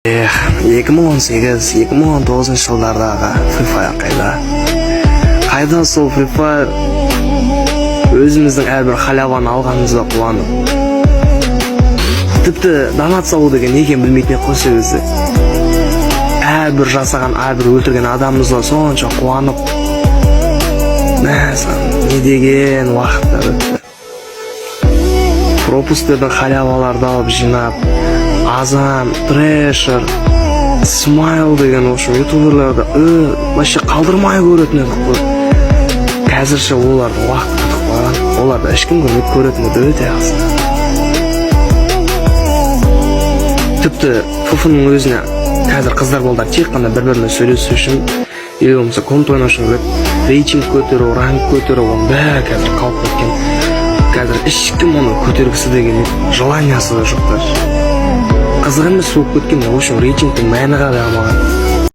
2018-2019 жылдардағы FIFA қайда сол FIFA өзіміздің әрбір халяваны алғанымызда қуанып, тіпті донат салу деген не екенін білмейтін қойса өзі әрбір жасаған, әрбір өлтірген адамымызға сонша қуанып, не деген уақыттар өтті. Пропустердің халяваларды алып жинап, Азан, Трэшер, Смайл деген ютуберлерді вообще қалдырмай көретін едік қой. Қазірше олардың уақыт күтіп қойған, оларды ешкім көрмейді, көретін еді өте аз. Тіпті FIFA-ның өзіне қазір қыздар болдар тек қана бір-біріне сөйлесу үшін, или болмаса комнат ойнау үшін рейтинг көтеру, ранг көтеру, оның бәрі қазір қалып кеткен. Қазір ешкім оны көтергісі де келмейді, желаниясы да жоқтар. Қызық емес болып кеткен, в общем, рейтингтің мәні қалай алмаған.